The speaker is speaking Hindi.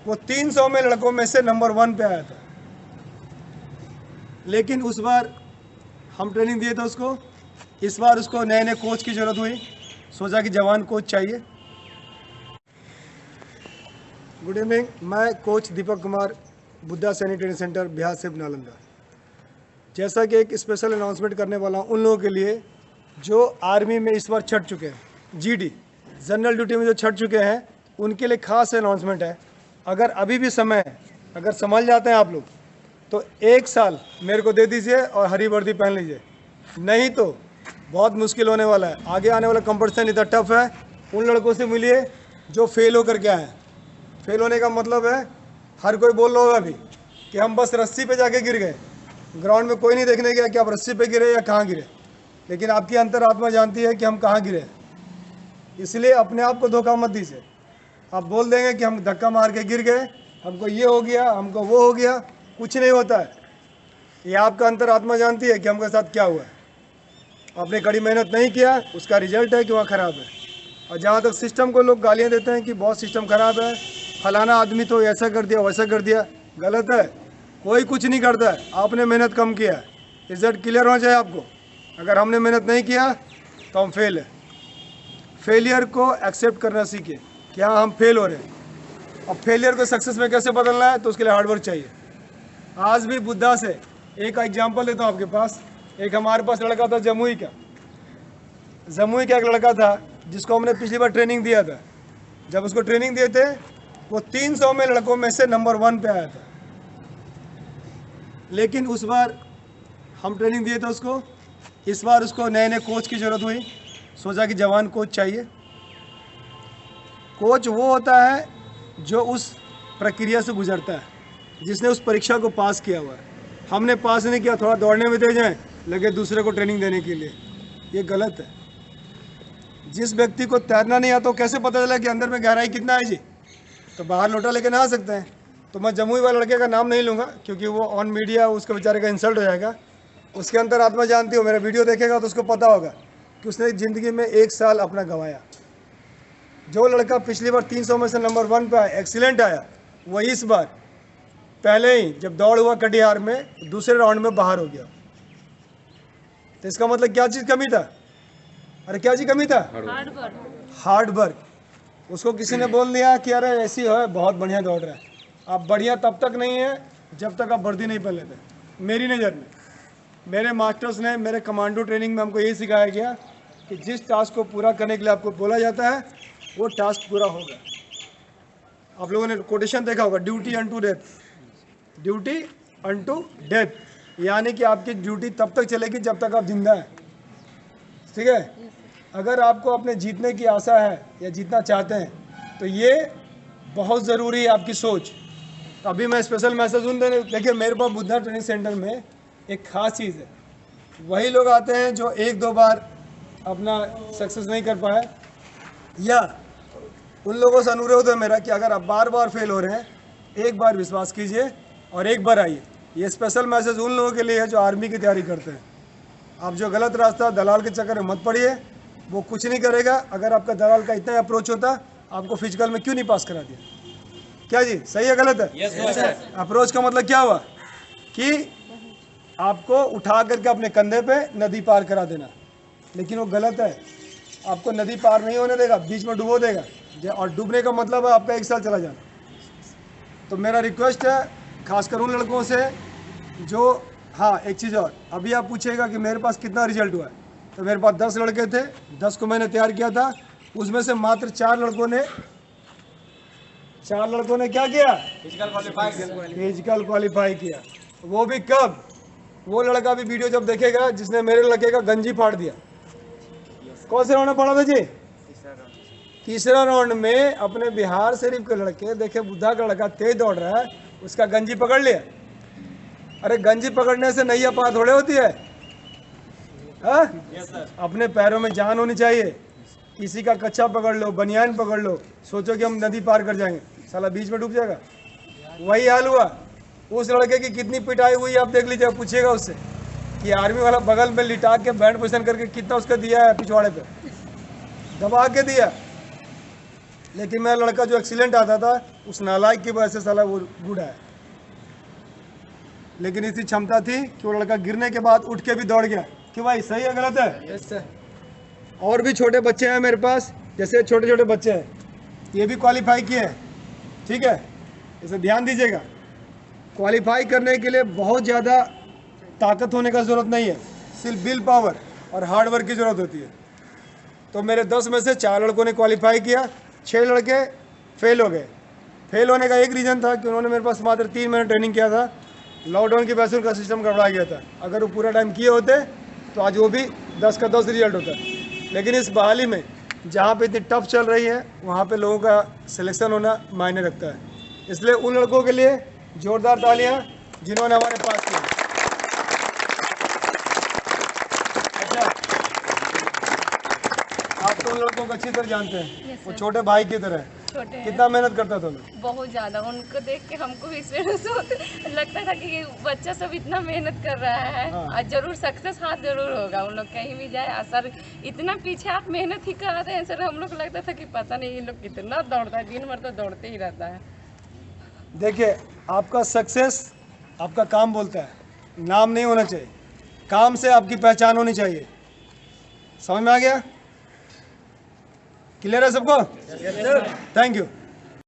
वो 300 में लड़कों में से नंबर 1 पे आया था। लेकिन उस बार हम ट्रेनिंग दिए थे उसको, इस बार उसको नए नए कोच की ज़रूरत हुई, सोचा कि जवान कोच चाहिए। गुड इवनिंग, मैं कोच दीपक कुमार, बुद्धा सैनिक ट्रेनिंग सेंटर, बिहार सिर्फ नालंदा। जैसा कि एक स्पेशल अनाउंसमेंट करने वाला हूँ उन लोगों के लिए जो आर्मी में इस बार छट चुके हैं, जीडी जनरल ड्यूटी में जो छट चुके हैं, उनके लिए खास अनाउंसमेंट है। अगर अभी भी समय है, अगर संभल जाते हैं आप लोग, तो 1 साल मेरे को दे दीजिए और हरी वर्दी पहन लीजिए, नहीं तो बहुत मुश्किल होने वाला है। आगे आने वाला कंपटीशन इतना टफ है। उन लड़कों से मिलिए जो फेल होकर के आए हैं। फेल होने का मतलब है, हर कोई बोल रहा होगा अभी कि हम बस रस्सी पे जाके गिर गए, ग्राउंड में कोई नहीं देखने गया कि आप रस्सी पे गिरे या कहाँ गिरे, लेकिन आपकी अंतरात्मा जानती है कि हम कहाँ गिरे। इसलिए अपने आप को धोखा मत दीजिए। आप बोल देंगे कि हम धक्का मार के गिर गए, हमको ये हो गया, हमको वो हो गया, कुछ नहीं होता है। ये आपका अंतरात्मा जानती है कि हमके साथ क्या हुआ है। आपने कड़ी मेहनत नहीं किया, उसका रिजल्ट है कि वहाँ ख़राब है। और जहाँ तक सिस्टम को लोग गालियाँ देते हैं कि बहुत सिस्टम ख़राब है, फलाना आदमी तो ऐसा कर दिया वैसा कर दिया, गलत है। कोई कुछ नहीं करता है, आपने मेहनत कम किया है। रिजल्ट क्लियर होना चाहिए आपको। अगर हमने मेहनत नहीं किया तो हम फेल है। फेलियर को एक्सेप्ट करना सीखिए कि हाँ हम फेल हो रहे हैं। अब फेलियर को सक्सेस में कैसे बदलना है, तो उसके लिए हार्डवर्क चाहिए। आज भी बुद्धा से एक एग्जाम्पल देता हूँ आपके पास। एक हमारे पास लड़का था जमुई का एक लड़का था जिसको हमने पिछली बार ट्रेनिंग दिया था। जब उसको ट्रेनिंग दिए थे, वो 300 में लड़कों में से नंबर 1 पे आया था। लेकिन उस बार हम ट्रेनिंग दिए थे उसको, इस बार उसको नए नए कोच की ज़रूरत हुई, सोचा कि जवान कोच चाहिए। कोच वो होता है जो उस प्रक्रिया से गुजरता है, जिसने उस परीक्षा को पास किया हुआ है। हमने पास नहीं किया, थोड़ा दौड़ने में तेज हैं, लगे दूसरे को ट्रेनिंग देने के लिए, ये गलत है। जिस व्यक्ति को तैरना नहीं आता, तो कैसे पता चला कि अंदर में गहराई कितना है जी? तो बाहर लोटा लेके नहा सकते हैं। तो मैं जमुई वाले लड़के का नाम नहीं लूँगा क्योंकि वो ऑन मीडिया उसके बेचारे का इंसल्ट हो जाएगा। उसके अंदर आत्मा जानती हो, मेरा वीडियो देखेगा तो उसको पता होगा कि उसने ज़िंदगी में 1 साल अपना गंवाया। जो लड़का पिछली बार 300 में से नंबर 1 पे आया, एक्सीलेंट आया, वो इस बार पहले ही जब दौड़ हुआ कटिहार में, दूसरे राउंड में बाहर हो गया। तो इसका मतलब क्या चीज़ कमी था? अरे क्या चीज़ कमी था? Hard work. उसको किसी ने बोल दिया कि अरे ऐसी है, बहुत बढ़िया दौड़ रहा है। आप बढ़िया तब तक नहीं है जब तक आप वर्दी नहीं पहन लेते। मेरी नज़र में, मेरे मास्टर्स ने, मेरे कमांडो ट्रेनिंग में हमको यही सिखाया गया कि जिस टास्क को पूरा करने के लिए आपको बोला जाता है, वो टास्क पूरा होगा। आप लोगों ने कोटेशन देखा होगा, duty unto death. Duty unto death, यानी कि आपकी ड्यूटी तब तक चलेगी जब तक आप जिंदा हैं। ठीक है? अगर आपको अपने जीतने की आशा है या जीतना चाहते हैं, तो ये बहुत ज़रूरी है आपकी सोच। तो अभी मैं स्पेशल मैसेज उन देने, देखिए मेरे पास बुद्धा ट्रेनिंग सेंटर में एक ख़ास चीज़ है। वही लोग आते हैं जो 1-2 बार अपना सक्सेस नहीं कर पाए, या उन लोगों से अनुरोध है मेरा कि अगर आप बार बार फेल हो रहे हैं, एक बार विश्वास कीजिए और एक बार आइए। ये स्पेशल मैसेज उन लोगों के लिए है जो आर्मी की तैयारी करते हैं। आप जो गलत रास्ता, दलाल के चक्कर में मत पड़िए, वो कुछ नहीं करेगा। अगर आपका दलाल का इतना अप्रोच होता, आपको फिजिकल में क्यों नहीं पास करा दिया? क्या जी, सही है गलत है? yes, अप्रोच का मतलब क्या हुआ कि आपको उठा करके अपने कंधे पे नदी पार करा देना, लेकिन वो गलत है। आपको नदी पार नहीं होने देगा, बीच में डुबो देगा, और डूबने का मतलब है आपका 1 साल चला जाना। तो मेरा रिक्वेस्ट है खासकर उन लड़कों से जो, हाँ एक चीज़ और, अभी आप पूछेगा कि मेरे पास कितना रिजल्ट हुआ है, तो मेरे पास 10 लड़के थे, 10 को मैंने तैयार किया था। उसमें से मात्र 4 लड़कों ने क्या किया? फिजिकल क्वालिफाई किया। वो भी कब? वो लड़का भी वीडियो जब देखेगा जिसने मेरे लड़के का गंजी फाड़ दिया। कौन से राउंड में पड़ा था जी? तीसरा राउंड में अपने बिहार शरीफ के लड़के, देखे बुद्धा का लड़का तेज दौड़ रहा है, उसका गंजी पकड़ लिया। अरे गंजी पकड़ने से नैया पार थोड़े होती है। हाँ? अपने पैरों में जान होनी चाहिए। किसी का कच्चा पकड़ लो, बनियान पकड़ लो, सोचो कि हम नदी पार कर जाएंगे, साला बीच में डूब जाएगा। वही हाल हुआ। उस लड़के की कितनी पिटाई हुई आप देख लीजिए, पूछिएगा उससे कि आर्मी वाला बगल में लिटा के बैंड पोजिशन करके कितना उसका दिया है, पिछवाड़े पे दबा के दिया। लेकिन मेरा लड़का जो एक्सीलेंट आता था उस नालायक की वजह से साला वो गुड है। लेकिन इसी क्षमता थी कि वो लड़का गिरने के बाद उठ के भी दौड़ गया। कि भाई सही है गलत है? Yes sir. और भी छोटे बच्चे हैं मेरे पास, जैसे छोटे छोटे बच्चे हैं, ये भी क्वालिफाई किए हैं, ठीक है, इसे ध्यान दीजिएगा। क्वालिफाई करने के लिए बहुत ज़्यादा ताकत होने का ज़रूरत नहीं है, सिर्फ विल पावर और हार्ड वर्क की ज़रूरत होती है। तो मेरे 10 में से 4 लड़कों ने क्वालिफाई किया, 6 लड़के फेल हो गए। फेल होने का एक रीज़न था कि उन्होंने मेरे पास मात्र 3 महीने ट्रेनिंग किया था। लॉकडाउन की वजह से उनका सिस्टम गड़बड़ा गया था। अगर वो पूरा टाइम किए होते तो आज वो भी 10 का 10 रिजल्ट होता। लेकिन इस बहाली में जहाँ पे इतनी टफ चल रही है वहाँ पे लोगों का सिलेक्शन होना मायने रखता है। इसलिए उन लड़कों के लिए जोरदार तालियां जिन्होंने हमारे पास किया। अच्छा, आप तो उन लड़कों को अच्छी तरह जानते हैं, वो छोटे भाई की तरह है। छोटे हैं, कितना मेहनत करता था मैं, बहुत ज़्यादा। उनको देख के हमको भी लगता था कि ये बच्चा सब इतना मेहनत कर रहा है, आज जरूर सक्सेस हाथ जरूर होगा। उन लोग कहीं भी जाए सर इतना पीछे आप मेहनत ही कराते हैं सर। हम लोग को लगता था कि पता नहीं ये लोग कितना दौड़ता है, दिन भर तो दौड़ते ही रहता है। देखिए आपका सक्सेस आपका काम बोलता है, नाम नहीं होना चाहिए। काम से आपकी पहचान होनी चाहिए। समझ में आ गया? क्लियर है सबको? Thank you.